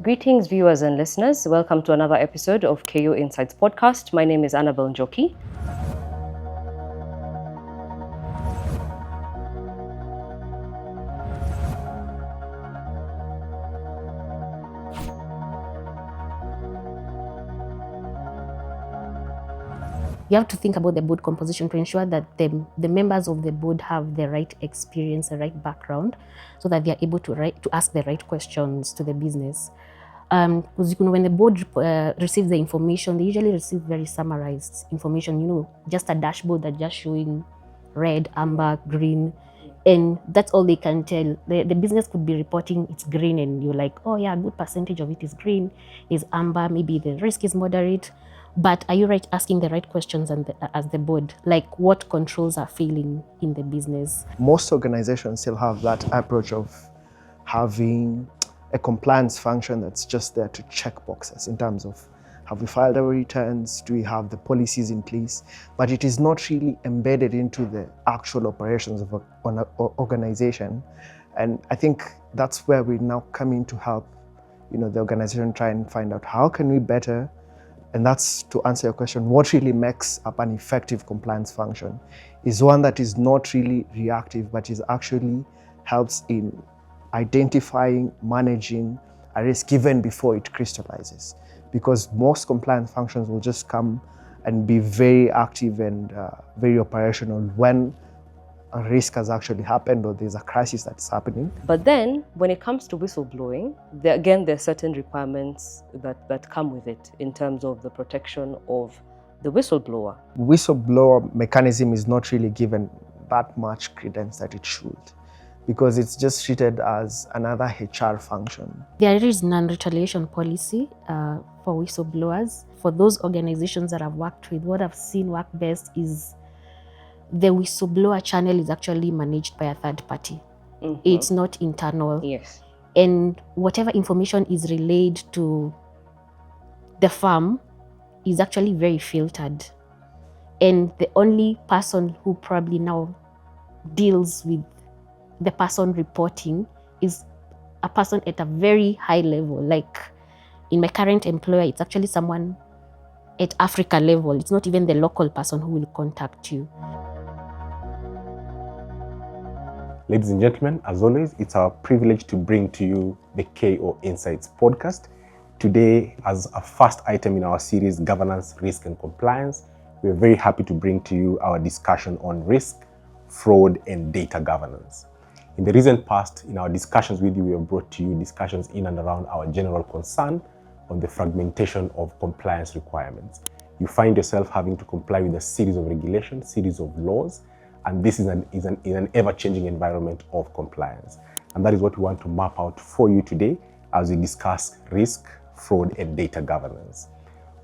Greetings, viewers and listeners. Welcome to another episode of KO Insights podcast. My name is Annabelle Njoki. You have to think about the board composition to ensure that the members of the board have the right experience, the right background, so that they are able to ask the right questions to the business. Because when the board receives the information, they usually receive very summarized information, just a dashboard that's just showing red, amber, green, and that's all they can tell. The business could be reporting it's green, and you're like, oh yeah, a good percentage of it is green, is amber, maybe the risk is moderate. But are you asking the right questions as the board? Like, what controls are failing in the business? Most organizations still have that approach of having a compliance function that's just there to check boxes in terms of, have we filed our returns? Do we have the policies in place? But it is not really embedded into the actual operations of an organization. And I think that's where we now come in to help, the organization try and find out how can we better. And that's to answer your question, what really makes up an effective compliance function is one that is not really reactive, but is actually helps in identifying, managing a risk even before it crystallizes. Because most compliance functions will just come and be very active and very operational when a risk has actually happened or there's a crisis that's happening. But then, when it comes to whistleblowing, there are certain requirements that come with it in terms of the protection of the whistleblower. Whistleblower mechanism is not really given that much credence that it should, because it's just treated as another HR function. There is non-retaliation policy for whistleblowers. For those organizations that I've worked with, what I've seen work best is the whistleblower channel is actually managed by a third party. Mm-hmm. It's not internal. Yes. And whatever information is relayed to the firm is actually very filtered. And the only person who probably now deals with the person reporting is a person at a very high level. Like in my current employer, it's actually someone at Africa level. It's not even the local person who will contact you. Ladies and gentlemen, as always, it's our privilege to bring to you the KO Insights podcast. Today, as a first item in our series, Governance, Risk and Compliance, we're very happy to bring to you our discussion on risk, fraud, and data governance. In the recent past, in our discussions with you, we have brought to you discussions in and around our general concern on the fragmentation of compliance requirements. You find yourself having to comply with a series of regulations, series of laws, and this is in an ever-changing environment of compliance. And that is what we want to map out for you today as we discuss risk, fraud, and data governance.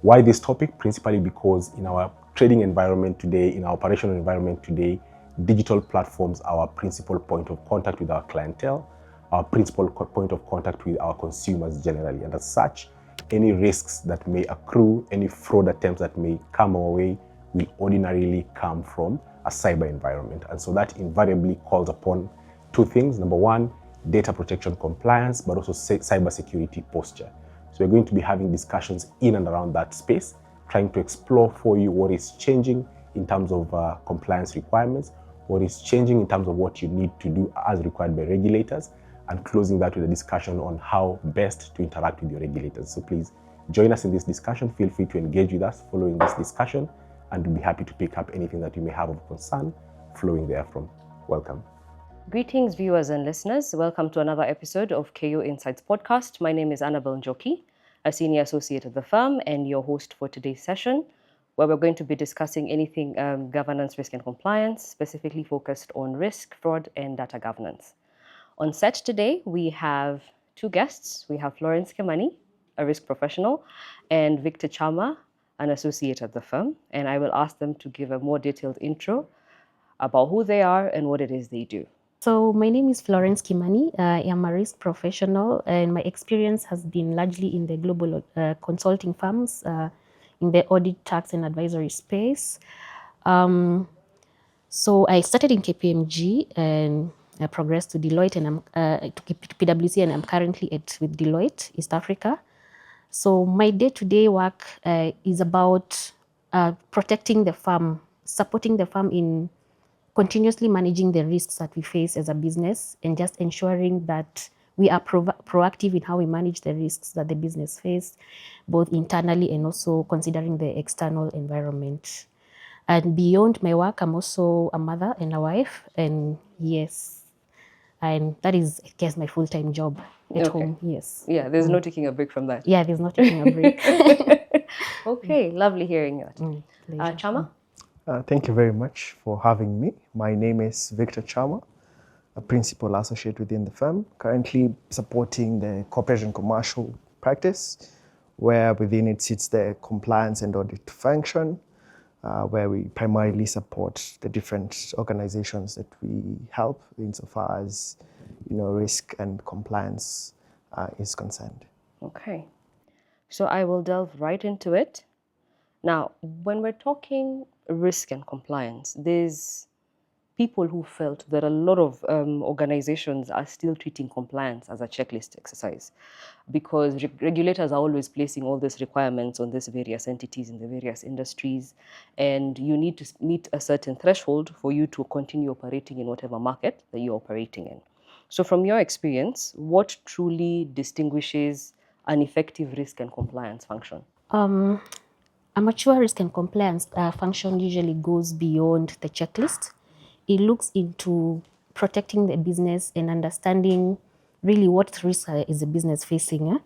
Why this topic? Principally because in our trading environment today, in our operational environment today, digital platforms are our principal point of contact with our clientele, our principal point of contact with our consumers generally. And as such, any risks that may accrue, any fraud attempts that may come our way will ordinarily come from a cyber environment. And so that invariably calls upon two things. Number one, data protection compliance, but also cyber security posture. So we're going to be having discussions in and around that space, trying to explore for you what is changing in terms of compliance requirements, what is changing in terms of what you need to do as required by regulators, and closing that with a discussion on how best to interact with your regulators. So please join us in this discussion. Feel free to engage with us following this discussion, and we'll be happy to pick up anything that you may have of concern flowing therefrom. Welcome. Greetings, viewers and listeners. Welcome to another episode of KO Insights podcast. My name is Annabelle Njoki, a senior associate at the firm and your host for today's session, where we're going to be discussing anything governance, risk and compliance, specifically focused on risk, fraud, and data governance. On set today, we have two guests. We have Florence Kimani, a risk professional, and Victor Chama, an associate at the firm. And I will ask them to give a more detailed intro about who they are and what it is they do. So my name is Florence Kimani. I am a risk professional, and my experience has been largely in the global consulting firms, in the audit, tax, and advisory space. So I started in KPMG, and progressed to Deloitte and to PwC, and I'm currently with Deloitte East Africa. So my day-to-day work is about protecting the farm, supporting the farm in continuously managing the risks that we face as a business, and just ensuring that we are proactive in how we manage the risks that the business face, both internally and also considering the external environment. And beyond my work, I'm also a mother and a wife, and yes, and that is, I guess, my full-time job at home. Yes. Yeah, there's no taking a break from that. Yeah, there's no taking a break. Okay, lovely hearing that. Pleasure. Chama? Thank you very much for having me. My name is Victor Chama, a principal associate within the firm, currently supporting the corporate and commercial practice, where within it sits the compliance and audit function, where we primarily support the different organizations that we help insofar as risk and compliance is concerned. Okay, so I will delve right into it. Now, when we're talking risk and compliance, there's people who felt that a lot of organizations are still treating compliance as a checklist exercise because regulators are always placing all these requirements on these various entities in the various industries, and you need to meet a certain threshold for you to continue operating in whatever market that you're operating in. So from your experience, what truly distinguishes an effective risk and compliance function? A mature risk and compliance function usually goes beyond the checklist. It looks into protecting the business and understanding really what risk is the business facing.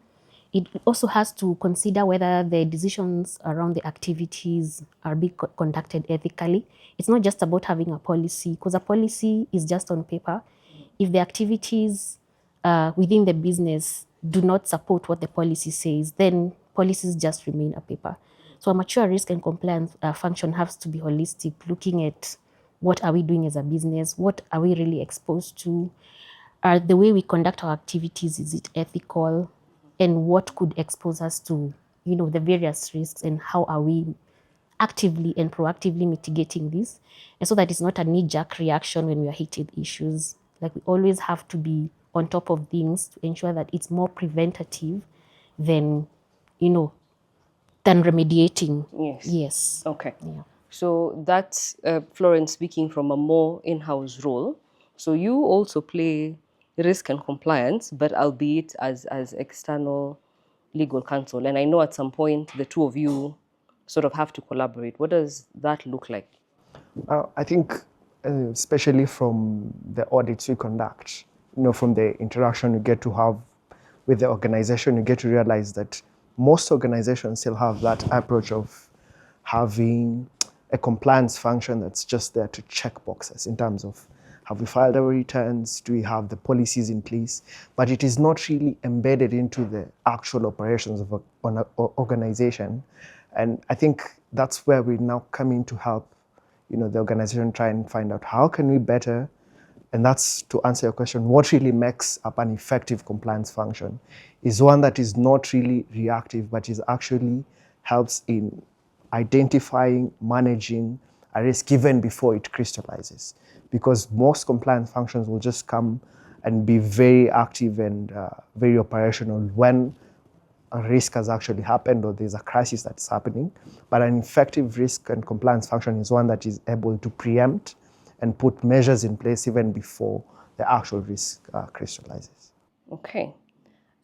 It also has to consider whether the decisions around the activities are being conducted ethically. It's not just about having a policy, because a policy is just on paper. If the activities within the business do not support what the policy says, then policies just remain a paper. So a mature risk and compliance function has to be holistic, looking at what are we doing as a business, what are we really exposed to, the way we conduct our activities, is it ethical, and what could expose us to, the various risks, and how are we actively and proactively mitigating this, and so that it's not a knee-jerk reaction when we are hitting issues. Like, we always have to be on top of things to ensure that it's more preventative than, than remediating. Yes. Yes. Okay. Yeah. So that's Florence speaking from a more in-house role. So you also play risk and compliance, but albeit as external legal counsel. And I know at some point the two of you sort of have to collaborate. What does that look like? I think, especially from the audits we conduct, from the interaction you get to have with the organization, you get to realize that most organizations still have that approach of having a compliance function that's just there to check boxes in terms of, have we filed our returns? Do we have the policies in place? But it is not really embedded into the actual operations of an organization. And I think that's where we now come in to help the organization try and find out how can we better, and that's to answer your question, what really makes up an effective compliance function is one that is not really reactive, but is actually helps in identifying, managing a risk even before it crystallizes. Because most compliance functions will just come and be very active and very operational when a risk has actually happened or there's a crisis that's happening. But an effective risk and compliance function is one that is able to preempt and put measures in place even before the actual risk crystallizes. Okay.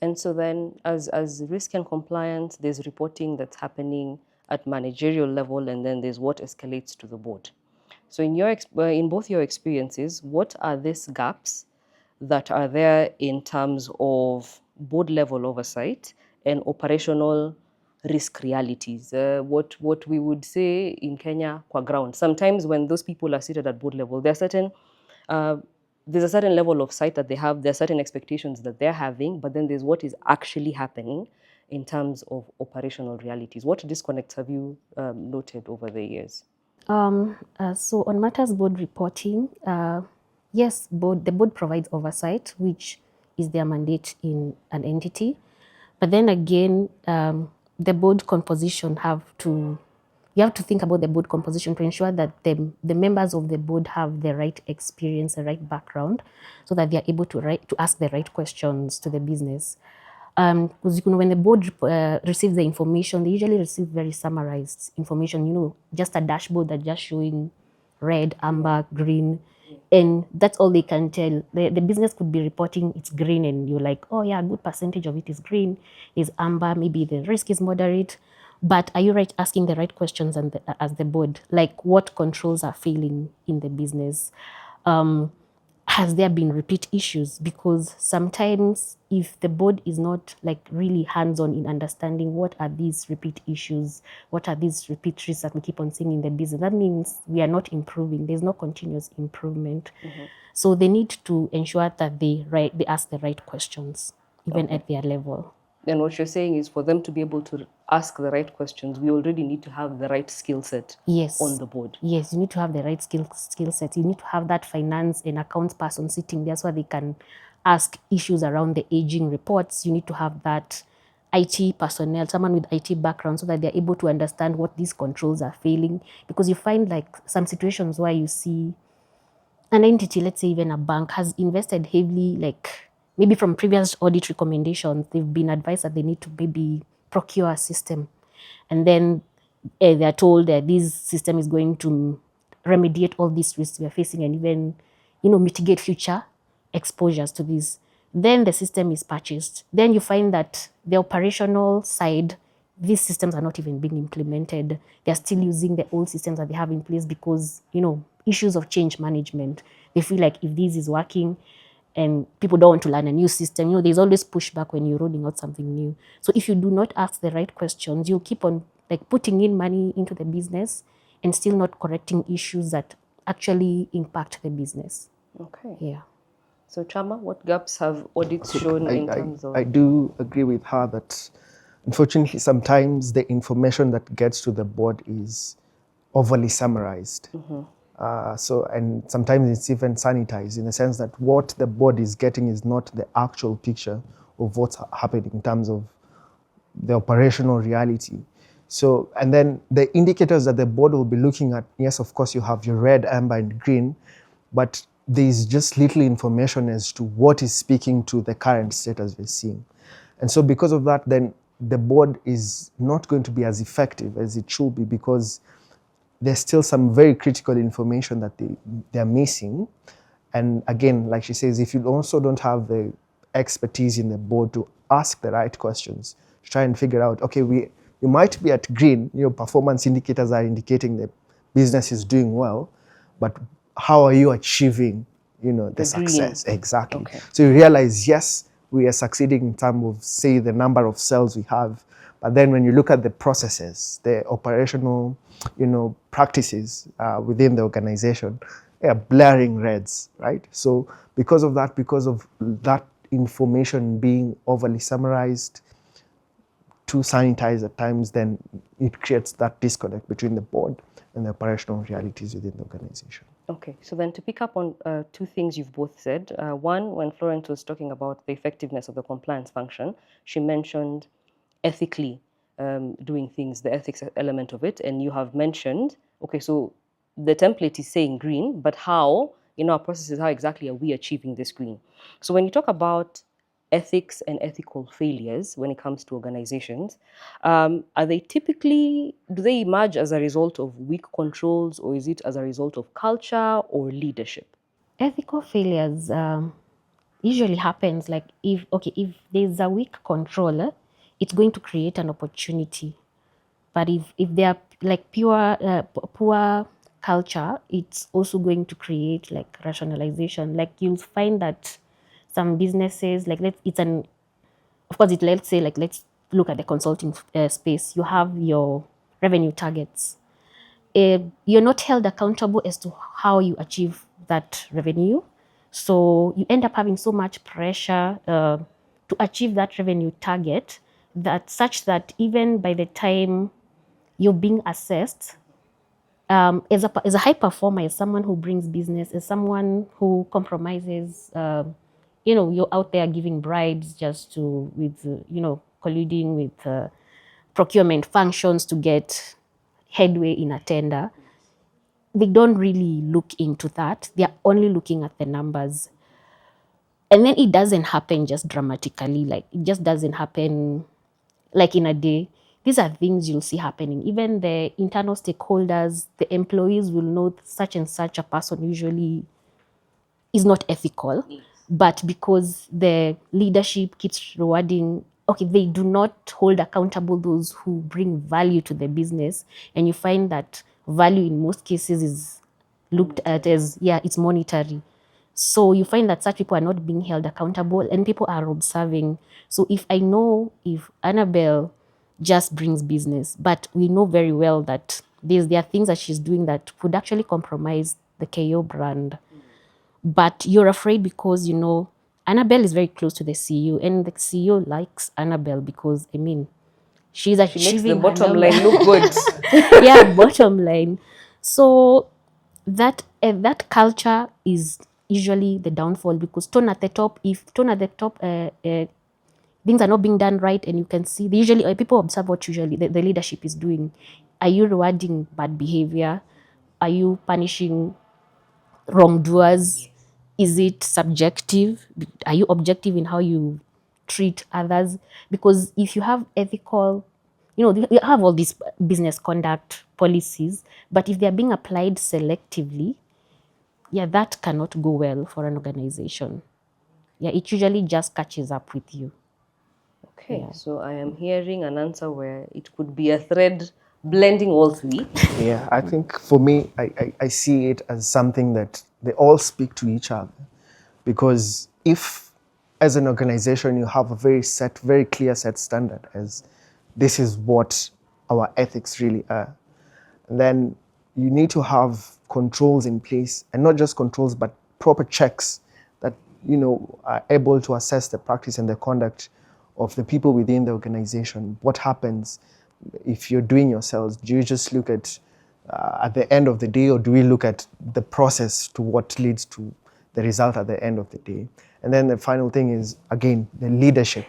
And so then as risk and compliance, there's reporting that's happening at managerial level, and then there's what escalates to the board. So in both your experiences, what are these gaps that are there in terms of board level oversight and operational risk realities? What we would say in Kenya, kwa ground. Sometimes when those people are seated at board level, there's a certain level of sight that they have, there are certain expectations that they're having, but then there's what is actually happening in terms of operational realities. What disconnects have you noted over the years? So on matters board reporting, yes, the board provides oversight, which is their mandate in an entity. But then again, the board composition have to you have to think about the board composition to ensure that the members of the board have the right experience, the right background, so that they are able to ask the right questions to the business. Because when the board receives the information, they usually receive very summarized information, just a dashboard that's just showing red, amber, green, and that's all they can tell. The business could be reporting it's green, and you're like, oh yeah, a good percentage of it is green, is amber, maybe the risk is moderate. But are you asking the right questions as the board? Like, what controls are failing in the business? Has there been repeat issues? Because sometimes if the board is not like really hands-on in understanding what are these repeat issues, what are these repeat risks that we keep on seeing in the business, that means we are not improving. There's no continuous improvement. So they need to ensure that they ask the right questions, even at their level. And what you're saying is for them to be able to ask the right questions, we already need to have the right skill set on the board. Yes, you need to have the right skill set. You need to have that finance and accounts person sitting there so they can ask issues around the aging reports. You need to have that IT personnel, someone with IT background, so that they're able to understand what these controls are failing. Because you find like some situations where you see an entity, let's say even a bank, has invested heavily, like maybe from previous audit recommendations, they've been advised that they need to maybe procure a system. And then they're told that this system is going to remediate all these risks we're facing and even, mitigate future exposures to this. Then the system is purchased. Then you find that the operational side, these systems are not even being implemented. They're still using the old systems that they have in place because, issues of change management. They feel like if this is working and people don't want to learn a new system, there's always pushback when you're rolling out something new. So if you do not ask the right questions, you'll keep on like putting in money into the business and still not correcting issues that actually impact the business. Okay. Yeah. So Chama, what gaps have audits shown in terms of? I do agree with her that unfortunately sometimes the information that gets to the board is overly summarized. And sometimes it's even sanitized in the sense that what the board is getting is not the actual picture of what's happening in terms of the operational reality. So, and then the indicators that the board will be looking at, yes, of course, you have your red, amber, and green, but there's just little information as to what is speaking to the current status we're seeing. And so because of that, then the board is not going to be as effective as it should be because there's still some very critical information that they're missing. And again, like she says, if you also don't have the expertise in the board to ask the right questions, to try and figure out, okay, you might be at green, your performance indicators are indicating the business is doing well, but how are you achieving, the success? Green. Exactly. Okay. So you realize, yes, we are succeeding in terms of, say, the number of cells we have, but then when you look at the processes, the operational, practices within the organization, they are blaring reds, right? So because of that information being overly summarized, too sanitized at times, then it creates that disconnect between the board and the operational realities within the organization. Okay, so then to pick up on two things you've both said. One, when Florence was talking about the effectiveness of the compliance function, she mentioned ethically doing things, the ethics element of it, and you have mentioned, okay, so the template is saying green, but how, in our processes, how exactly are we achieving this green? So when you talk about ethics and ethical failures when it comes to organizations, are they typically, do they emerge as a result of weak controls, or is it as a result of culture or leadership? Ethical failures usually happens like if there's a weak controller, it's going to create an opportunity. But if they are like poor culture, it's also going to create like rationalization. Like you'll find that some businesses, like let's say like let's look at the consulting space. You have your revenue targets. You're not held accountable as to how you achieve that revenue. So you end up having so much pressure to achieve that revenue target that such that even by the time you're being assessed, as a high performer, as someone who brings business, as someone who compromises, you're out there giving bribes just colluding with procurement functions to get headway in a tender, they don't really look into that. They're only looking at the numbers. And then it doesn't happen just dramatically, like it just doesn't happen like in a day. These are things you'll see happening. Even the internal stakeholders, the employees will know such and such a person usually is not ethical, but because the leadership keeps rewarding, okay, they do not hold accountable those who bring value to the business. And you find that value in most cases is looked at as, yeah, it's monetary. So you find that such people are not being held accountable and people are observing. So if I know if Annabelle just brings business, but we know very well that there are things that she's doing that could actually compromise the KO brand. But you're afraid because, Annabelle is very close to the CEO and the CEO likes Annabelle because, I mean, she's She makes the achieving her bottom number. line look good. Yeah, bottom line. So that culture is usually the downfall because tone at the top, if tone at the top things are not being done right, and you can see they usually people observe what usually the leadership is doing. Are you rewarding bad behavior? Are you punishing wrongdoers? Is it subjective? Are you objective in how you treat others? Because if you have ethical, you have all these business conduct policies, but if they are being applied selectively, yeah, that cannot go well for an organization. Yeah, it usually just catches up with you. Okay, Yeah. so I am hearing an answer where it could be a thread blending all three. Yeah, I think for me, I see it as something that they all speak to each other. Because if, as an organization, you have a very clear set standard as this is what our ethics really are, then you need to have controls in place, and not just controls, but proper checks that are able to assess the practice and the conduct of the people within the organization. What happens if you're doing your sales? Do you just look at the end of the day, or do we look at the process to what leads to the result at the end of the day? And then the final thing is, again, the leadership.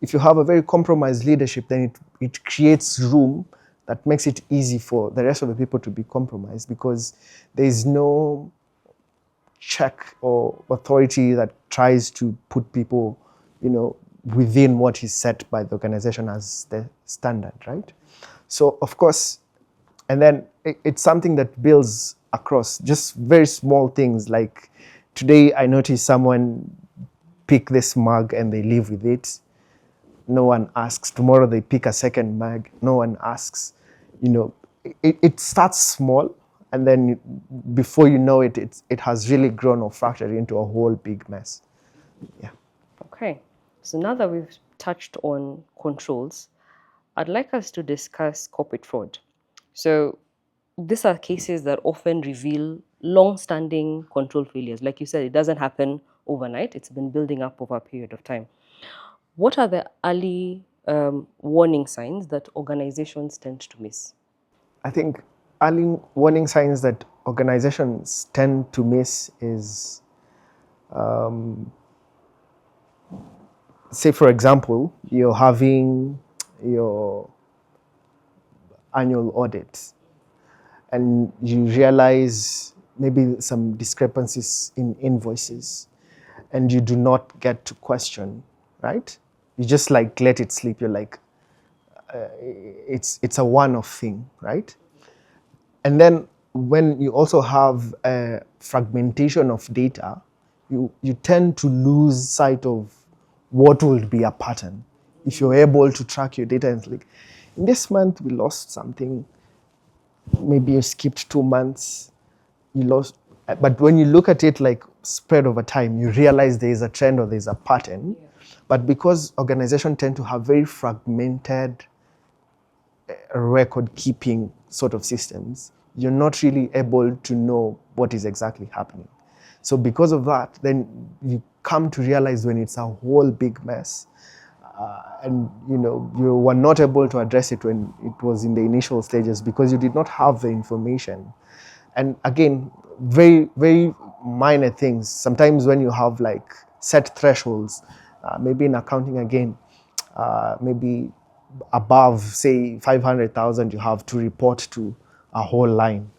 If you have a very compromised leadership, then it creates room that makes it easy for the rest of the people to be compromised, because there is no check or authority that tries to put people, within what is set by the organization as the standard, right? So, of course, and then it's something that builds across just very small things. Like today, I noticed someone pick this mug and they leave with it. No one asks. Tomorrow they pick a second mug. No one asks. It starts small, and then before you know it, it has really grown or fractured into a whole big mess. Yeah. Okay, so now that we've touched on controls, I'd like us to discuss corporate fraud. So these are cases that often reveal long-standing control failures. Like you said, it doesn't happen overnight. It's been building up over a period of time. What are the early warning signs that organizations tend to miss? I think early warning signs that organizations tend to miss is, say, for example, you're having your annual audit and you realize maybe some discrepancies in invoices, and you do not get to question, right? You just like let it slip. You're like, it's a one-off thing, right? And then when you also have a fragmentation of data, you tend to lose sight of what would be a pattern. If you're able to track your data and it's like, in this month we lost something, maybe you skipped 2 months, you lost, but when you look at it like spread over time, you realize there is a trend or there's a pattern. Yeah. But because organizations tend to have very fragmented record keeping sort of systems, you're not really able to know what is exactly happening. So because of that, then you come to realize when it's a whole big mess, and you were not able to address it when it was in the initial stages because you did not have the information. And again, very, very minor things. Sometimes when you have like set thresholds, maybe in accounting again, maybe above, say, 500,000, you have to report to a whole line.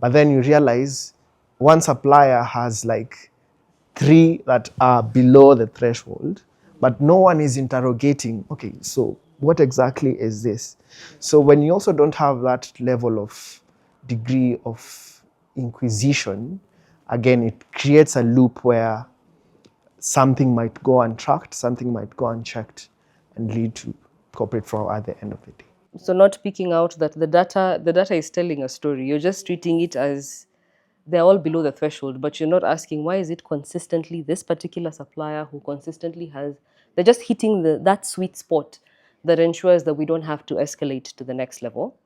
But then you realize one supplier has like 3 that are below the threshold, but no one is interrogating, okay, so what exactly is this? So when you also don't have that level of degree of inquisition, again, it creates a loop where something might go untracked, something might go unchecked, and lead to corporate fraud at the end of the day. So not picking out that the data is telling a story. You're just treating it as they're all below the threshold, but you're not asking why is it consistently this particular supplier who consistently has, they're just hitting that sweet spot that ensures that we don't have to escalate to the next level.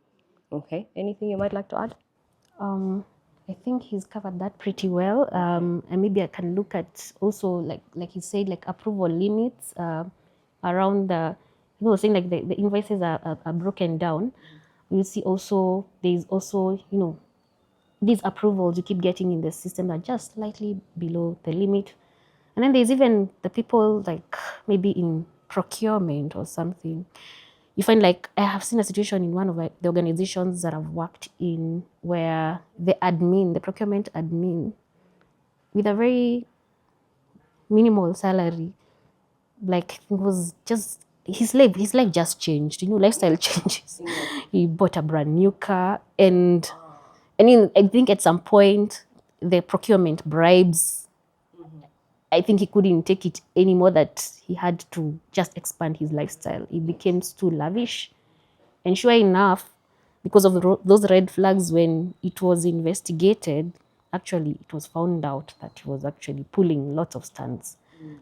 Okay, anything you might like to add? I think he's covered that pretty well. And maybe I can look at also like he said, like approval limits around the, saying like the invoices are broken down. You see also there's also, these approvals you keep getting in the system are just slightly below the limit. And then there's even the people like maybe in procurement or something. You find like I have seen a situation in one of the organizations that I've worked in where the admin, the procurement admin, with a very minimal salary, like it was just his life just changed. Lifestyle changes. He bought a brand new car, and I think at some point the procurement bribes. I think he couldn't take it anymore. That he had to just expand his lifestyle. He became too lavish. And sure enough, because of those red flags, when it was investigated, actually it was found out that he was actually pulling lots of stunts,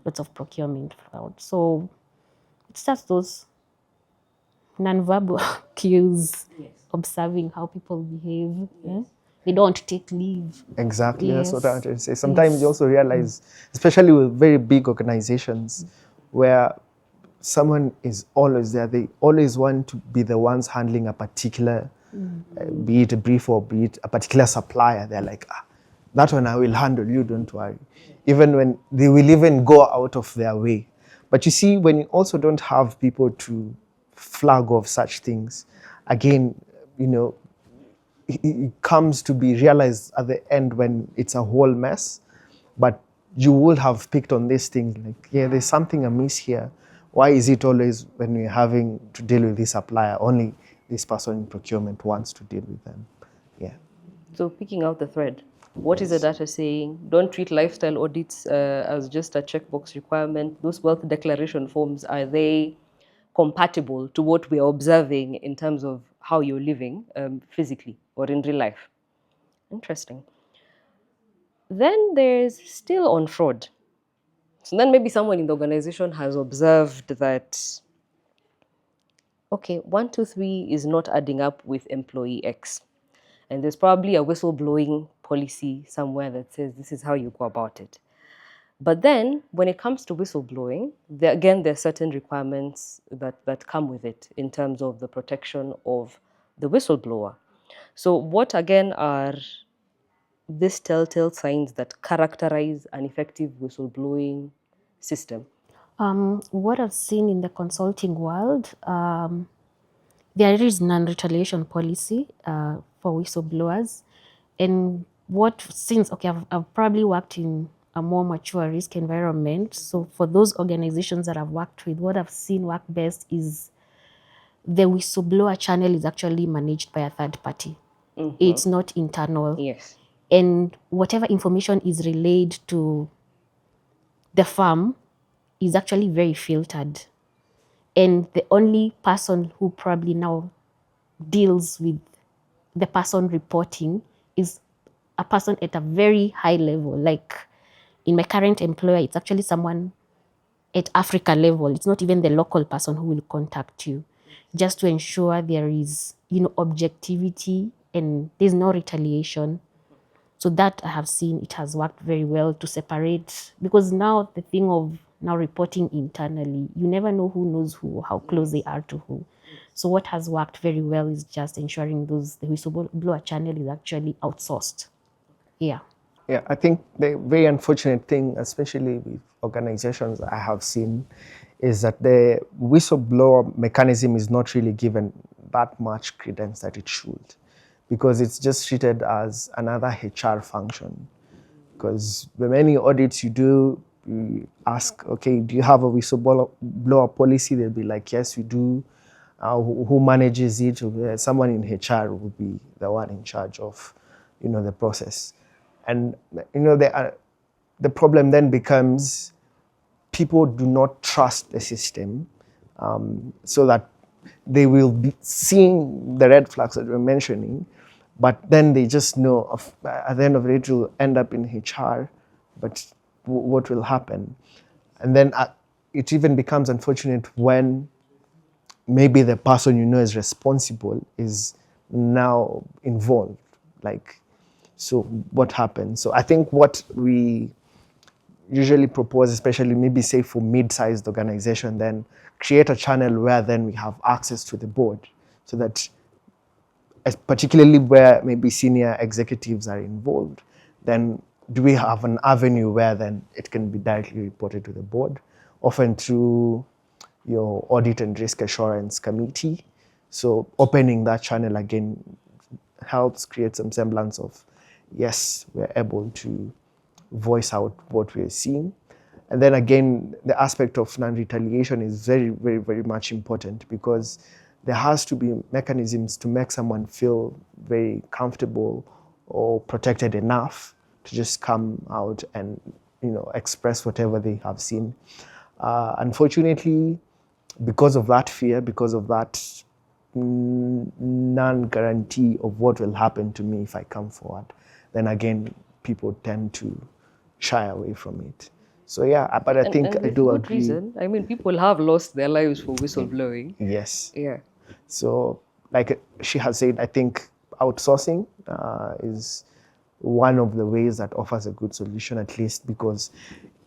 lots of procurement fraud. So it's just those nonverbal cues, observing how people behave. They don't take leave. Exactly, that's what I Yes. wanted to say. Sometimes you also realize, especially with very big organizations, where someone is always there, they always want to be the ones handling a particular, be it a brief or be it a particular supplier. They're like, that one I will handle, you don't worry. Even when they will even go out of their way. But you see, when you also don't have people to flag off such things, again, it comes to be realized at the end when it's a whole mess. But you will have picked on this thing, like, yeah, there's something amiss here. Why is it always when we're having to deal with this supplier, only this person in procurement wants to deal with them? Yeah. So picking out the thread. What is the data saying? Don't treat lifestyle audits as just a checkbox requirement. Those wealth declaration forms, are they compatible to what we are observing in terms of how you're living physically or in real life? Interesting. Then there's still on fraud. So then maybe someone in the organization has observed that, okay, 123 is not adding up with employee X. And there's probably a whistleblowing policy somewhere that says this is how you go about it. But then when it comes to whistleblowing, there are certain requirements that come with it in terms of the protection of the whistleblower. So what again are these telltale signs that characterize an effective whistleblowing system? What I've seen in the consulting world, there is non-retaliation policy for whistleblowers. And I've probably worked in a more mature risk environment. So for those organizations that I've worked with, what I've seen work best is the whistleblower channel is actually managed by a third party. It's not internal. Yes. And whatever information is relayed to the firm is actually very filtered. And the only person who probably now deals with the person reporting is a person at a very high level. Like in my current employer, it's actually someone at Africa level. It's not even the local person who will contact you, just to ensure there is, objectivity and there's no retaliation. So that I have seen it has worked very well to separate, because now the thing of now reporting internally, you never know who knows who, how close they are to who. So what has worked very well is just ensuring the whistleblower channel is actually outsourced. Yeah. Yeah, I think the very unfortunate thing, especially with organizations I have seen, is that the whistleblower mechanism is not really given that much credence that it should, because it's just treated as another HR function. Because the many audits you do, you ask, okay, do you have a whistleblower policy? They'll be like, yes, we do. Who manages it? Someone in HR will be the one in charge of, the process. And the problem then becomes people do not trust the system, so that they will be seeing the red flags that we're mentioning, but then they just know at the end of it will end up in HR, but what will happen? And then it even becomes unfortunate when maybe the person is responsible is now involved. Like, so what happens? So I think what we usually propose, especially maybe say for mid-sized organization, then create a channel where then we have access to the board, so that particularly where maybe senior executives are involved, then do we have an avenue where then it can be directly reported to the board, often through your audit and risk assurance committee. So opening that channel again helps create some semblance of, yes, we're able to voice out what we're seeing. And then again, the aspect of non-retaliation is very, very, very much important, because there has to be mechanisms to make someone feel very comfortable or protected enough to just come out and express whatever they have seen. Unfortunately, because of that fear, because of that non-guarantee of what will happen to me if I come forward, then again, people tend to shy away from it. So yeah, but I think and I with do good agree. reason. I mean, people have lost their lives for whistleblowing. Yes. Yeah. So, like she has said, I think outsourcing is one of the ways that offers a good solution, at least because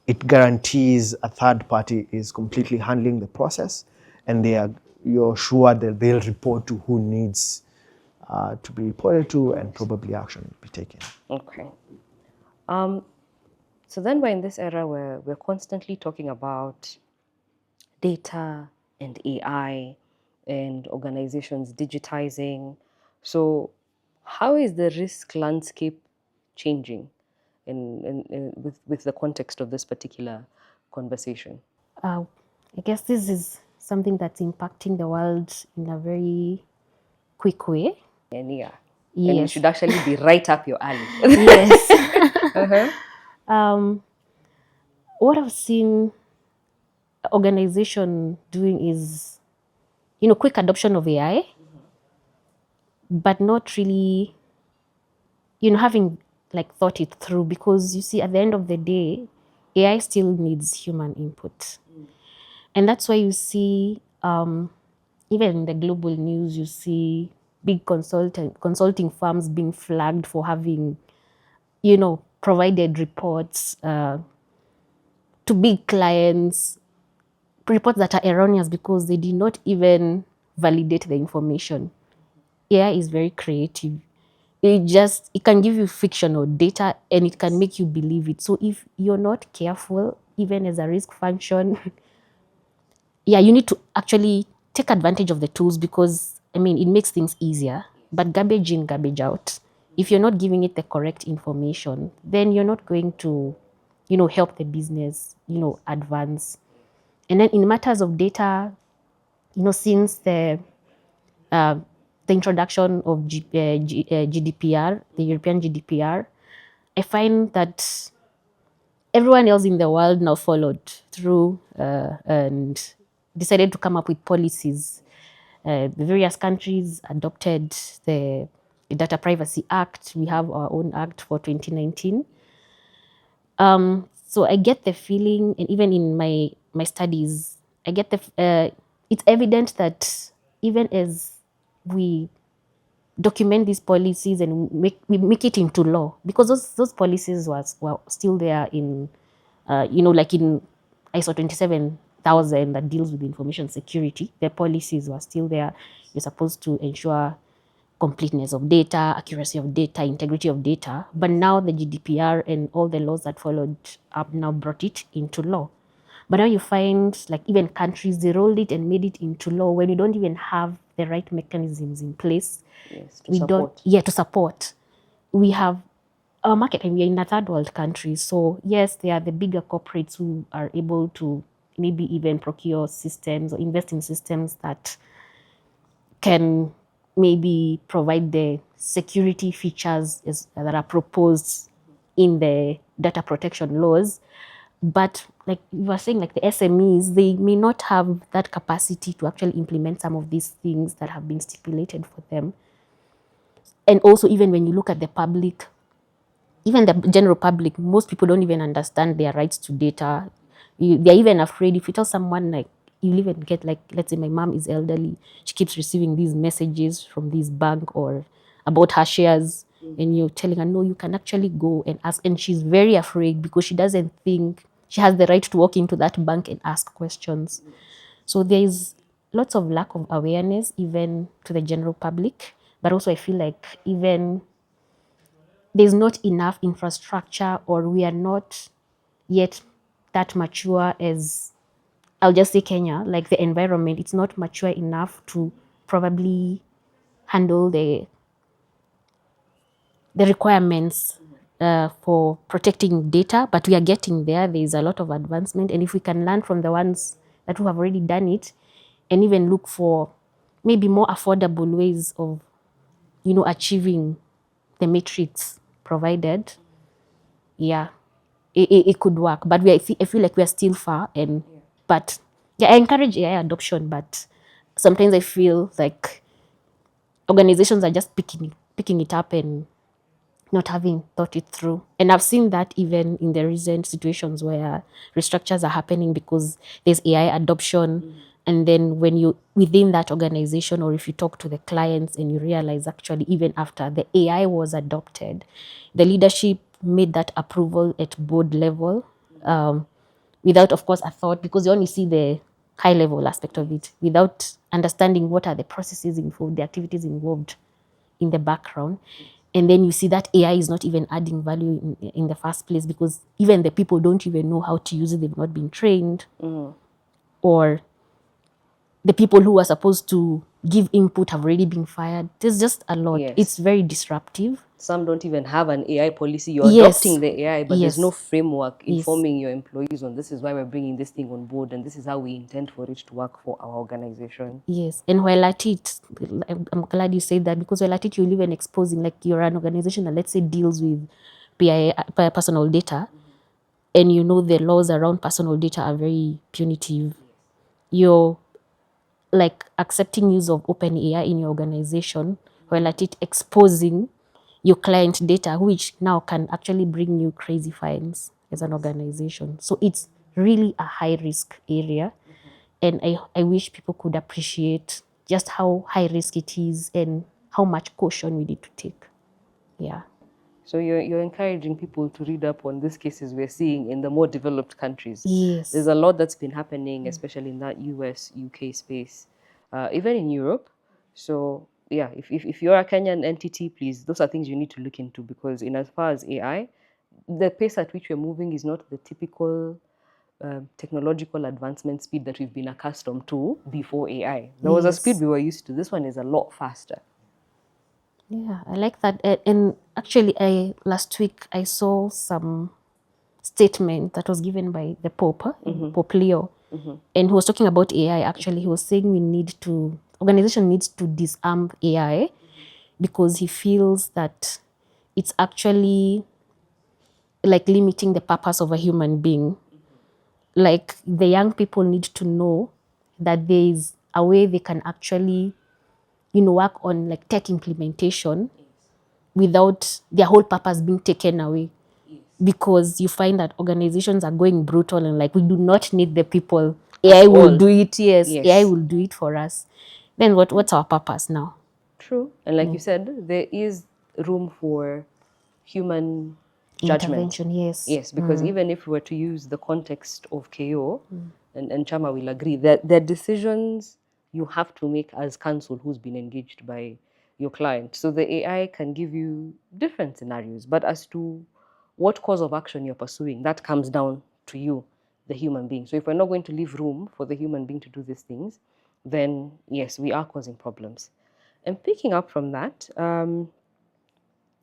it guarantees a third party is completely handling the process, and you're sure that they'll report to who needs to be reported to, and probably action will be taken. Okay. So then we're in this era where we're constantly talking about data and AI and organizations digitizing. So how is the risk landscape changing with the context of this particular conversation? I guess this is something that's impacting the world in a very quick way. And yeah, and it Yes. should actually be right up your alley. Yes. What I've seen organization doing is, quick adoption of AI, but not really, having like thought it through, because you see, at the end of the day, AI still needs human input. And that's why you see, even in the global news, you see big consulting firms being flagged for having, provided reports to big clients, reports that are erroneous because they did not even validate the information. AI is very creative. It can give you fictional data and it can make you believe it. So if you're not careful, even as a risk function, yeah, you need to actually take advantage of the tools, because it makes things easier, but garbage in, garbage out. If you're not giving it the correct information, then you're not going to, help the business, advance. And then in matters of data, since the introduction of GDPR, the European GDPR, I find that everyone else in the world now followed through and decided to come up with policies. The various countries adopted the Data Privacy Act. We have our own act for 2019. So I get the feeling, and even in my studies, I get it's evident that even as we document these policies and we make it into law, because those policies were still there in, like in ISO 27000 that deals with information security. The policies were still there. You're supposed to ensure completeness of data, accuracy of data, integrity of data. But now the GDPR and all the laws that followed up now brought it into law. But now you find like even countries, they rolled it and made it into law when you don't even have the right mechanisms in place. Yes, to We don't, support. yeah, to support. We have our market and we're in a third world country. So yes, there are the bigger corporates who are able to maybe even procure systems or invest in systems that can maybe provide the security features that are proposed in the data protection laws. But like you were saying, like the SMEs, they may not have that capacity to actually implement some of these things that have been stipulated for them. And also, even when you look at the public, even the general public, most people don't even understand their rights to data. They're even afraid if you tell someone like, you'll even get like, let's say my mom is elderly, she keeps receiving these messages from this bank or about her shares, and you're telling her, no, you can actually go and ask. And she's very afraid because she doesn't think she has the right to walk into that bank and ask questions. So there is lots of lack of awareness even to the general public, but also I feel like even there's not enough infrastructure, or we are not yet that mature as, I'll just say Kenya, like the environment, it's not mature enough to probably handle the requirements for protecting data, but we are getting there. There is a lot of advancement, and if we can learn from the ones that who have already done it, and even look for maybe more affordable ways of, achieving the metrics provided, yeah, it could work. But I feel like we are still far, and but yeah, I encourage AI adoption, but sometimes I feel like organizations are just picking it up and not having thought it through. And I've seen that even in the recent situations where restructures are happening because there's AI adoption. And then when you within that organization, or if you talk to the clients and you realize actually even after the AI was adopted, the leadership made that approval at board level, without, of course, a thought, because you only see the high level aspect of it without understanding what are the processes involved, the activities involved in the background. And then you see that AI is not even adding value in the first place, because even the people don't even know how to use it. They've not been trained, or the people who are supposed to give input have already been fired. There's just a lot. Yes. It's very disruptive. Some don't even have an AI policy. You're Yes. adopting the AI, but there's no Yes. framework Yes. informing your employees on this is why we're bringing this thing on board, and this is how we intend for it to work for our organization. Yes, and while at it, I'm glad you said that, because while at it, you're even exposing, like you're an organization that, let's say, deals with personal data, and you know the laws around personal data are very punitive. You're like accepting use of open AI in your organization, while at it exposing your client data, which now can actually bring you crazy fines as an organization. So it's really a high risk area. And I wish people could appreciate just how high risk it is and how much caution we need to take. Yeah. So you're encouraging people to read up on these cases we're seeing in the more developed countries. Yes. There's a lot that's been happening, especially in that US, UK space, even in Europe. So yeah, if you're a Kenyan entity, please, those are things you need to look into, because in as far as AI, the pace at which we're moving is not the typical technological advancement speed that we've been accustomed to before AI. There was a speed Yes. we were used to. This one is a lot faster. Yeah, I like that. And actually, last week I saw some statement that was given by the Pope, Pope Leo, and he was talking about AI. Actually, he was saying organization needs to disarm AI, because he feels that it's actually like limiting the purpose of a human being. Like the young people need to know that there is a way they can actually, work on like tech implementation without their whole purpose being taken away. Because you find that organizations are going brutal and like, we do not need the people. AI will do it. Yes, AI will do it for us. Then what's our purpose now? True. And like you said, there is room for human judgment. Intervention, yes. Yes, because even if we were to use the context of KO, and Chama will agree, that the decisions you have to make as counsel who's been engaged by your client. So the AI can give you different scenarios, but as to what course of action you're pursuing, that comes down to you. the human being. So if we're not going to leave room for the human being to do these things, then yes, we are causing problems. And picking up from that,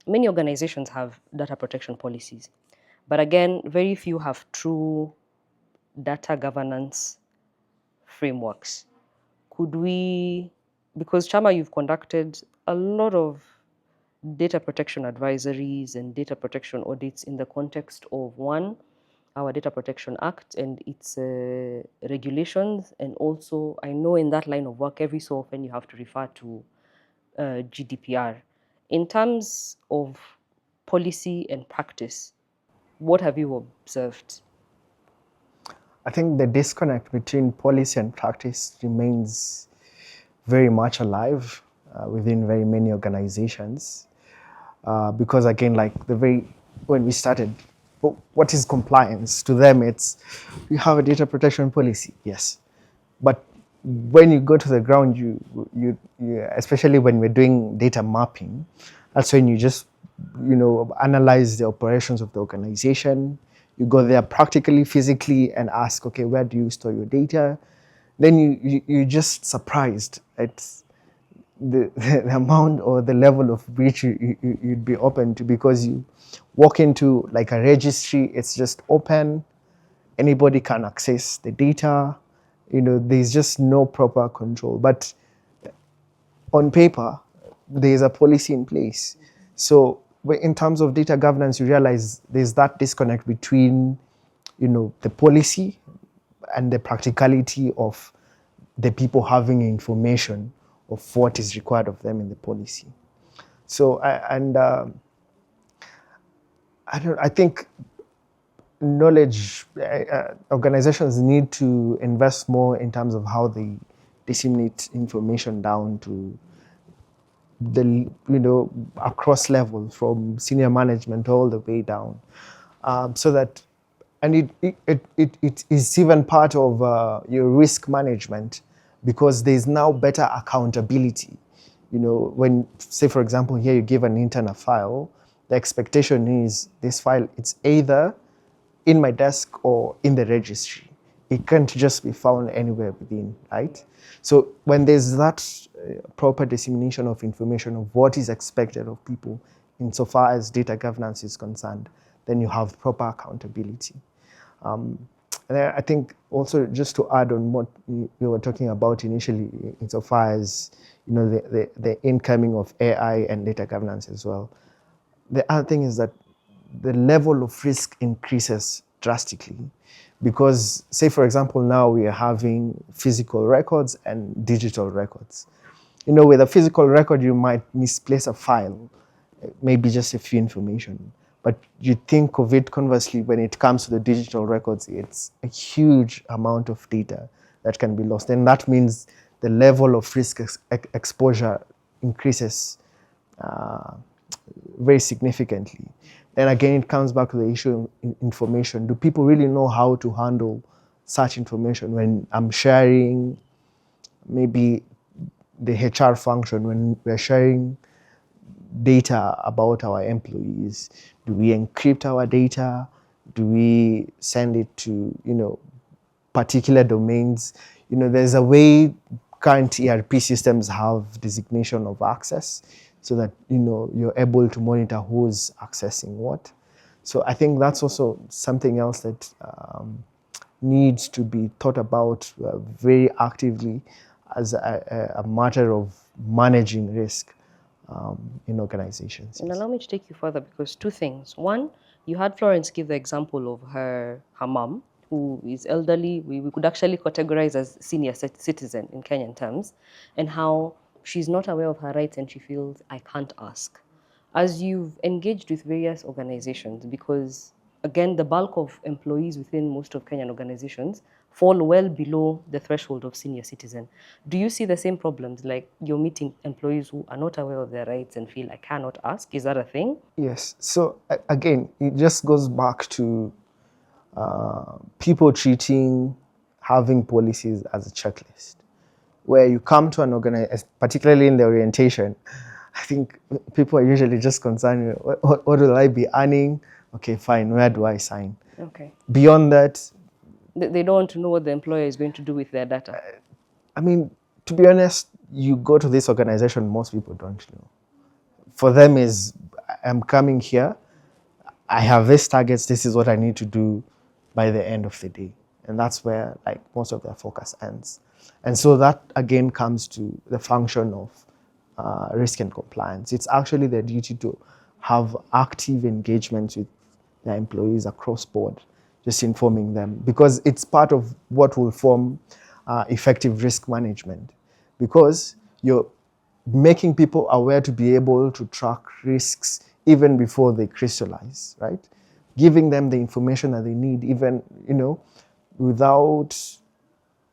many organizations have data protection policies, but again, very few have true data governance frameworks. Could we, because Chama, you've conducted a lot of data protection advisories and data protection audits in the context of one, our Data Protection Act and its regulations, and also I know in that line of work every so often you have to refer to GDPR. In terms of policy and practice, what have you observed? I think the disconnect between policy and practice remains very much alive within very many organizations. Because again, like when we started, what is compliance? To them, it's we have a data protection policy, yes, but when you go to the ground, you especially when we're doing data mapping, that's when you just analyze the operations of the organization. You go there practically, physically, and ask, okay, where do you store your data? Then you're just surprised at the amount or the level of breach you'd be open to, because you walk into like a registry, it's just open, anybody can access the data, there's just no proper control. But on paper, there's a policy in place. So in terms of data governance, you realize there's that disconnect between, the policy and the practicality of the people having information of what is required of them in the policy. So, I think knowledge organizations need to invest more in terms of how they disseminate information down to the across levels from senior management all the way down, so that, and it is even part of your risk management, because there's now better accountability. When, say for example, here you give an intern a file, the expectation is this file, it's either in my desk or in the registry. It can't just be found anywhere within, right? So when there's that proper dissemination of information of what is expected of people insofar as data governance is concerned, then you have proper accountability. And I think also, just to add on what you were talking about initially, insofar as the incoming of AI and data governance as well, the other thing is that the level of risk increases drastically, because, say for example, now we are having physical records and digital records. With a physical record, you might misplace a file, maybe just a few information. But you think of it conversely, when it comes to the digital records, it's a huge amount of data that can be lost. And that means the level of risk exposure increases very significantly. Then again, it comes back to the issue of information. Do people really know how to handle such information? When I'm sharing maybe the HR function, when we're sharing data about our employees, do we encrypt our data? Do we send it to particular domains? There's a way current ERP systems have designation of access, so that you're able to monitor who's accessing what. So I think that's also something else that needs to be thought about very actively as a matter of managing risk in organizations. And allow me to take you further, because two things. One, you had Florence give the example of her mom, who is elderly. We could actually categorize as senior citizen in Kenyan terms, and how she's not aware of her rights and she feels, I can't ask. As you've engaged with various organizations, because again, the bulk of employees within most of Kenyan organizations fall well below the threshold of senior citizen. Do you see the same problems, like you're meeting employees who are not aware of their rights and feel, I cannot ask? Is that a thing? Yes. So again, it just goes back to people treating having policies as a checklist, where you come to an organization, particularly in the orientation. I think people are usually just concerned, what will I be earning? Okay, fine, where do I sign? Okay. Beyond that, They don't want to know what the employer is going to do with their data. I mean, to be honest, you go to this organization, most people don't know. For them is, I'm coming here, I have these targets, this is what I need to do by the end of the day. And that's where like most of their focus ends. And so that again comes to the function of risk and compliance. It's actually their duty to have active engagement with their employees across board, just informing them, because it's part of what will form effective risk management. Because you're making people aware to be able to track risks even before they crystallize, right? Giving them the information that they need, even, without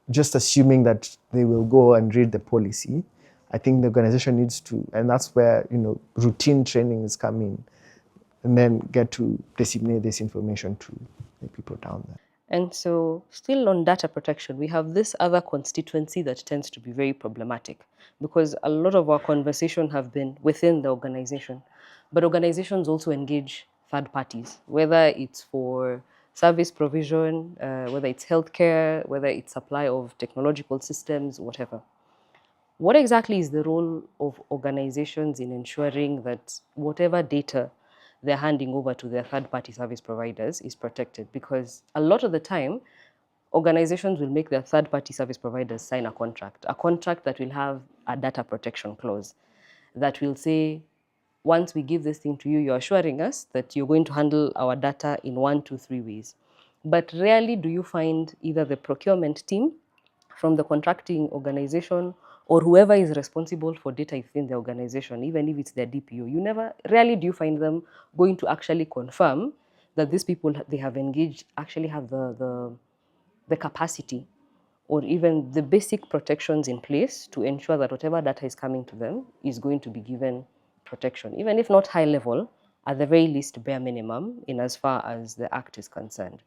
just assuming that they will go and read the policy. I think the organization needs to, and that's where, routine trainings come in, and then get to disseminate this information to the people down there. And so, still on data protection, we have this other constituency that tends to be very problematic because a lot of our conversation have been within the organization. But organizations also engage third parties, whether it's for service provision, whether it's healthcare, whether it's supply of technological systems, whatever. What exactly is the role of organizations in ensuring that whatever data they're handing over to their third-party service providers is protected? Because a lot of the time, organizations will make their third-party service providers sign a contract that will have a data protection clause that will say, once we give this thing to you, you're assuring us that you're going to handle our data in 1, 2, 3 ways. But rarely do you find either the procurement team from the contracting organization or whoever is responsible for data within the organization, even if it's their DPO, rarely do you find them going to actually confirm that these people they have engaged actually have the capacity or even the basic protections in place to ensure that whatever data is coming to them is going to be given protection, even if not high level, at the very least bare minimum in as far as the act is concerned.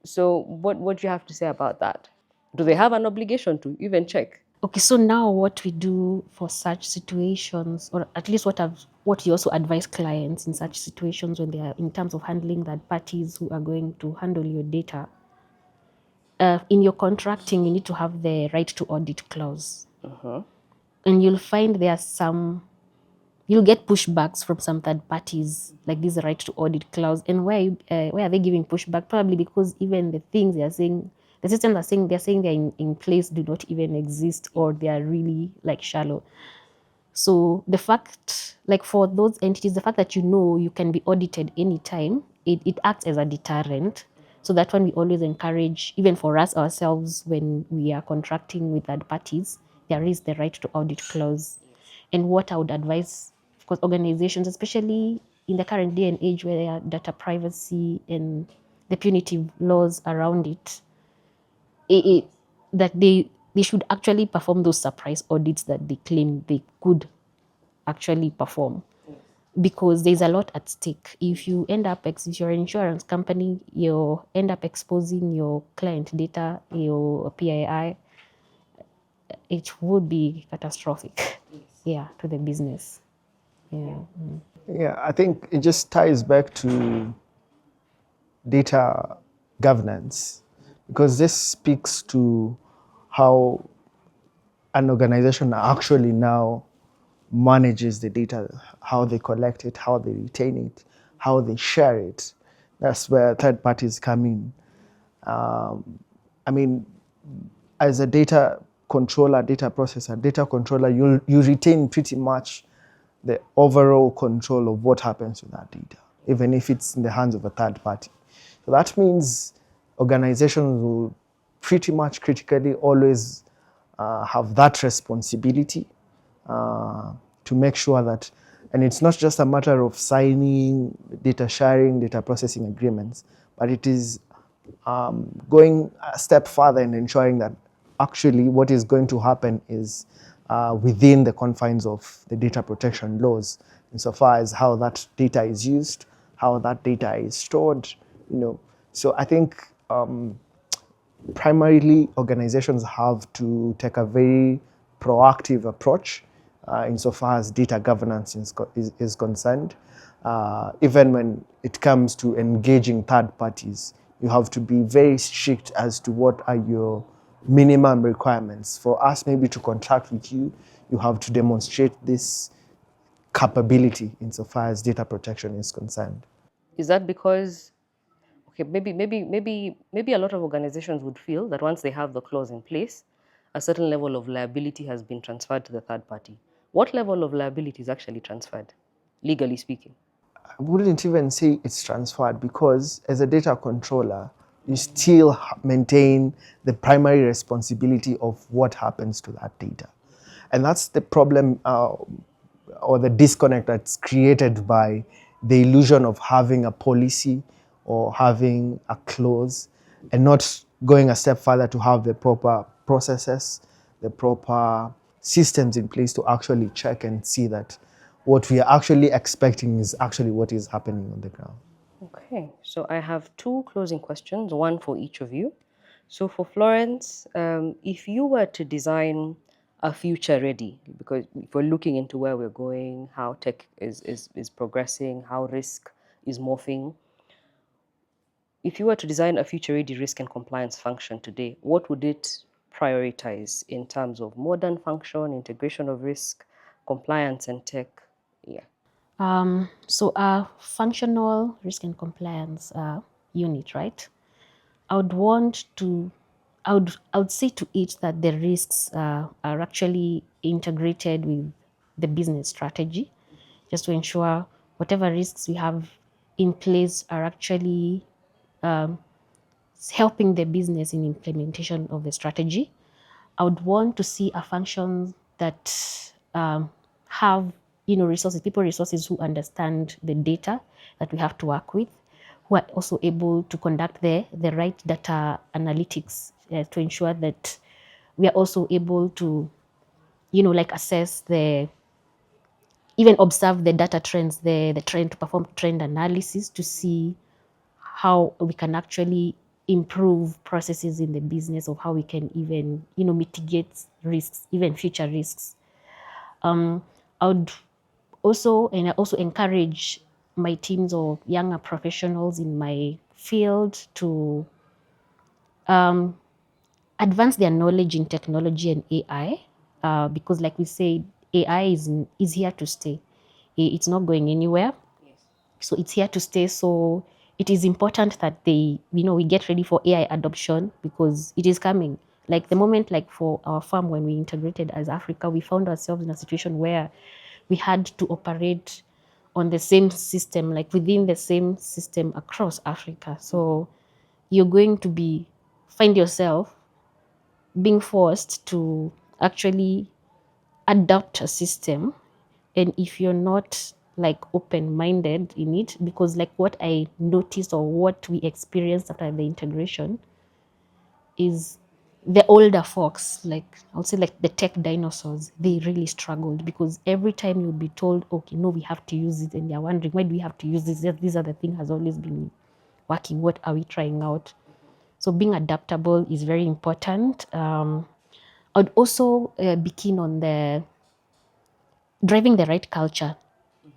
So what do you have to say about that? Do they have an obligation to even check? Okay, so now what we do for such situations, or at least what you also advise clients in such situations when they are in terms of handling that parties who are going to handle your data, in your contracting, you need to have the right to audit clause. And you'll find you'll get pushbacks from some third parties, like this right to audit clause. And why are they giving pushback? Probably because even the things they are saying, the systems they're saying they're in place do not even exist, or they are really like shallow. So the fact, like for those entities, the fact that you can be audited anytime, it acts as a deterrent. So that one we always encourage, even for us ourselves, when we are contracting with third parties, there is the right to audit clause. And what I would advise, of course, organizations, especially in the current day and age where there are data privacy and the punitive laws around that they should actually perform those surprise audits that they claim they could actually perform, because there's a lot at stake. If you end up, if you're an insurance company, you end up exposing your client data, your PII, it would be catastrophic, yeah, to the business. Yeah. Yeah, I think it just ties back to data governance, because this speaks to how an organization actually now manages the data, how they collect it, how they retain it, how they share it. That's where third parties come in. I mean, as a data controller, data processor, data controller, you retain pretty much the overall control of what happens to that data, even if it's in the hands of a third party. So that means organizations will pretty much critically always have that responsibility to make sure that, and it's not just a matter of signing data sharing, data processing agreements, but it is going a step further and ensuring that actually what is going to happen is within the confines of the data protection laws, insofar as how that data is used, how that data is stored, So I think primarily organizations have to take a very proactive approach insofar as data governance is concerned, even when it comes to engaging third parties, You have to be very strict as to what are your minimum requirements. For us maybe to contract with you, you have to demonstrate this capability insofar as data protection is concerned. Is that because, okay, maybe a lot of organizations would feel that once they have the clause in place, a certain level of liability has been transferred to the third party. What level of liability is actually transferred, legally speaking? I wouldn't even say it's transferred because as a data controller, you still maintain the primary responsibility of what happens to that data. And that's the problem or the disconnect that's created by the illusion of having a policy or having a clause and not going a step further to have the proper processes, the proper systems in place to actually check and see that what we are actually expecting is actually what is happening on the ground. Okay, so I have two closing questions, one for each of you. So for Florence, if you were to design a future ready, because if we're looking into where we're going, how tech is progressing, how risk is morphing, if you were to design a future ready risk and compliance function today, what would it prioritize in terms of modern function, integration of risk, compliance, and tech? Yeah. So a functional risk and compliance unit, right? I would want to, I would say to it that the risks are actually integrated with the business strategy, just to ensure whatever risks we have in place are actually helping the business in implementation of the strategy. I would want to see a function that have resources, people resources who understand the data that we have to work with, who are also able to conduct the right data analytics to ensure that we are also able to like assess the even observe the data trends, the trend to perform trend analysis to see how we can actually improve processes in the business of how we can even mitigate risks, even future risks. I would I also encourage my teams of younger professionals in my field to advance their knowledge in technology and AI, because like we said, AI is here to stay. It's not going anywhere. So it's here to stay. So it is important that we get ready for AI adoption because it is coming. Like the moment, like for our farm, when we integrated as Africa, we found ourselves in a situation where we had to operate on the same system, like within the same system across Africa. So you're going to find yourself being forced to actually adopt a system, and if you're not like open-minded in it, because like what I noticed or what we experienced after the integration is the older folks, like I would say like the tech dinosaurs, they really struggled because every time you'd be told, okay, no, we have to use it, and they're wondering, why do we have to use this? These are the thing has always been working. What are we trying out? So being adaptable is very important. I'd also be keen on the driving the right culture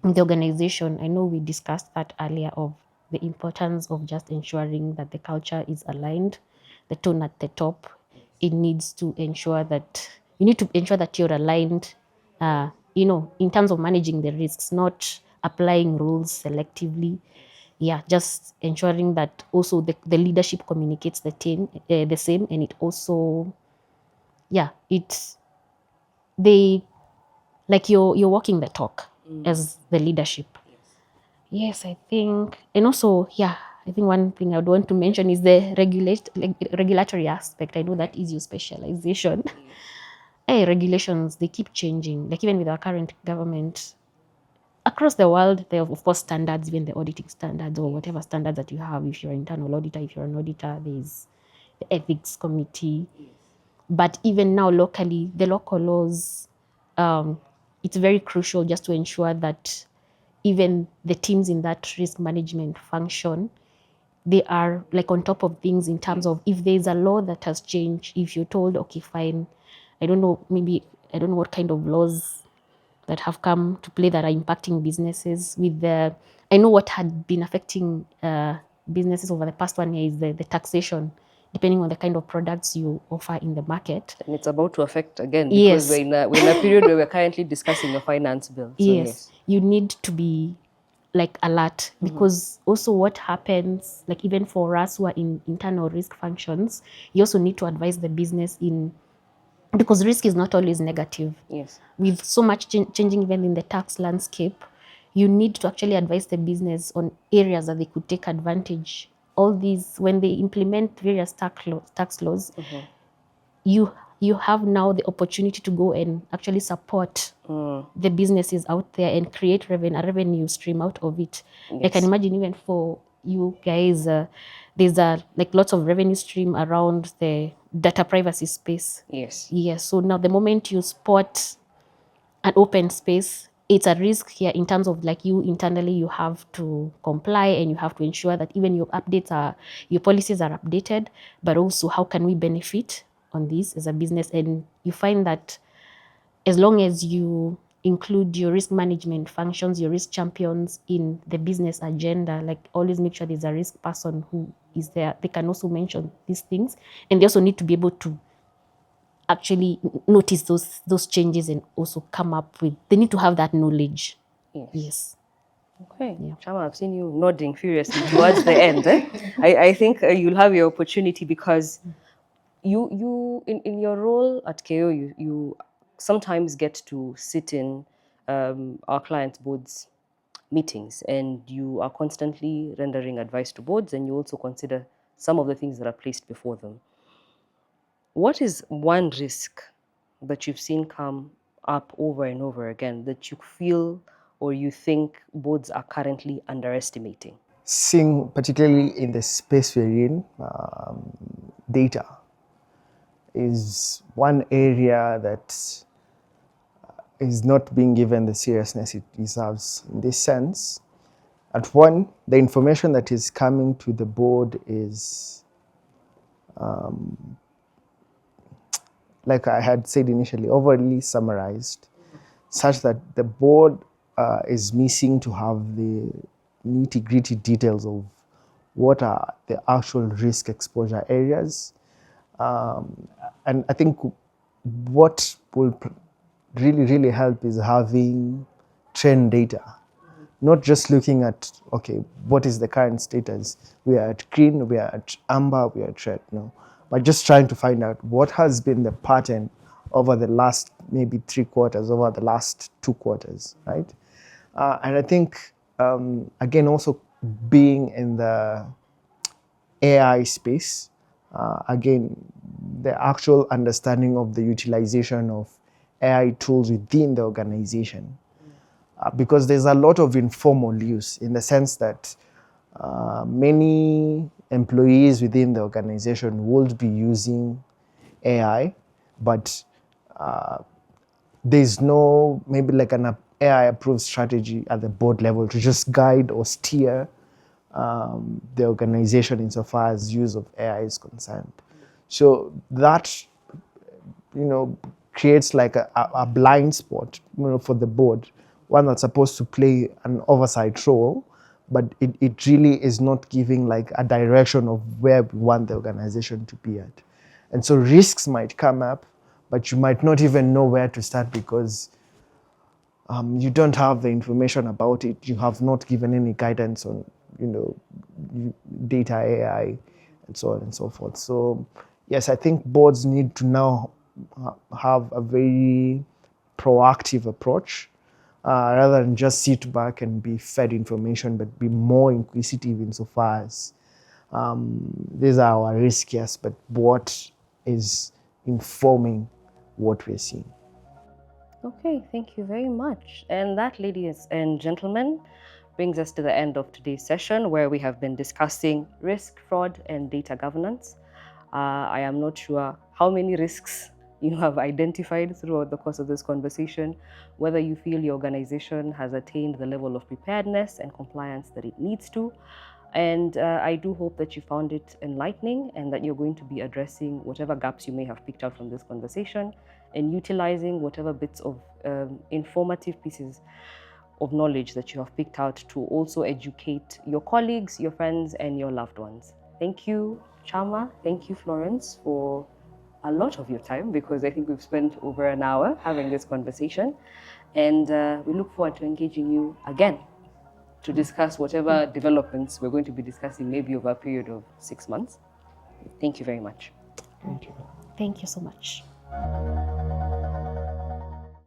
in the organization. I know we discussed that earlier of the importance of just ensuring that the culture is aligned, the tone at the top. It needs to ensure that you need to ensure that you're aligned, in terms of managing the risks, not applying rules selectively. Yeah, just ensuring that also the leadership communicates the same, and it also, yeah, it's they like you're walking the talk as the leadership. Yes, I think, and also, yeah, I think one thing I would want to mention is the regulatory aspect. I know that is your specialization. Hey, regulations, they keep changing. Like even with our current government, across the world, there are of course standards, even the auditing standards or whatever standards that you have. If you're an internal auditor, if you're an auditor, there's the ethics committee. But even now locally, the local laws, it's very crucial just to ensure that even the teams in that risk management function, they are like on top of things in terms of if there's a law that has changed, if you're told, okay, fine, I don't know, maybe I don't know what kind of laws that have come to play that are impacting businesses with I know what had been affecting businesses over the past 1 year is the taxation, depending on the kind of products you offer in the market. And it's about to affect again because Yes. we're in a period where we're currently discussing a finance bill. So yes. You need to be like alert, because also what happens, like even for us who are in internal risk functions, you also need to advise the business in, because risk is not always negative. Yes. With so much changing even in the tax landscape, you need to actually advise the business on areas that they could take advantage. All these, when they implement various tax laws, you have now the opportunity to go and actually support the businesses out there and create a revenue stream out of it. I Yes. can imagine even for you guys, there's like lots of revenue stream around the data privacy space. Yes. Yes. So now the moment you spot an open space, it's a risk here in terms of like you internally, you have to comply and you have to ensure that even your policies are updated, but also how can we benefit on this as a business? And you find that as long as you include your risk management functions, your risk champions in the business agenda, like always make sure there's a risk person who is there. They can also mention these things, and they also need to be able to actually notice those changes and also come up with, they need to have that knowledge. Yes. Okay. Yeah. Chama, I've seen you nodding furiously towards the end. I think you'll have your opportunity because you in your role at KO, you sometimes get to sit in our clients' boards meetings, and you are constantly rendering advice to boards, and you also consider some of the things that are placed before them. What is one risk that you've seen come up over and over again that you feel or you think boards are currently underestimating? Seeing, particularly in the space we're in, data is one area that is not being given the seriousness it deserves in this sense. At one, the information that is coming to the board is, like I had said initially, overly summarized, such that the board is missing to have the nitty-gritty details of what are the actual risk exposure areas. And I think what will really help is having trend data, not just looking at, okay, what is the current status? We are at green, we are at amber, we are at red, no. But just trying to find out what has been the pattern over the last maybe 3 quarters, over the last 2 quarters, right? And I think, again, also being in the AI space, again, the actual understanding of the utilization of AI tools within the organization. Because there's a lot of informal use in the sense that many employees within the organization would be using AI, but there's no maybe like an AI approved strategy at the board level to just guide or steer the organization insofar as use of AI is concerned. So that, creates like a blind spot, for the board, one that's supposed to play an oversight role, but it really is not giving like a direction of where we want the organization to be at. And so risks might come up, but you might not even know where to start because you don't have the information about it. You have not given any guidance on, data AI and so on and so forth. So yes, I think boards need to now have a very proactive approach rather than just sit back and be fed information, but be more inquisitive insofar as these are our risks, yes, but what is informing what we're seeing. Okay, thank you very much. And that, ladies and gentlemen, brings us to the end of today's session where we have been discussing risk, fraud, and data governance. I am not sure how many risks you have identified throughout the course of this conversation, whether you feel your organization has attained the level of preparedness and compliance that it needs to. And I do hope that you found it enlightening and that you're going to be addressing whatever gaps you may have picked out from this conversation and utilizing whatever bits of informative pieces of knowledge that you have picked out to also educate your colleagues, your friends, and your loved ones. Thank you, Chama. Thank you, Florence, for a lot of your time, because I think we've spent over an hour having this conversation. And we look forward to engaging you again to discuss whatever developments we're going to be discussing, maybe over a period of 6 months. Thank you very much. Thank you. Thank you so much.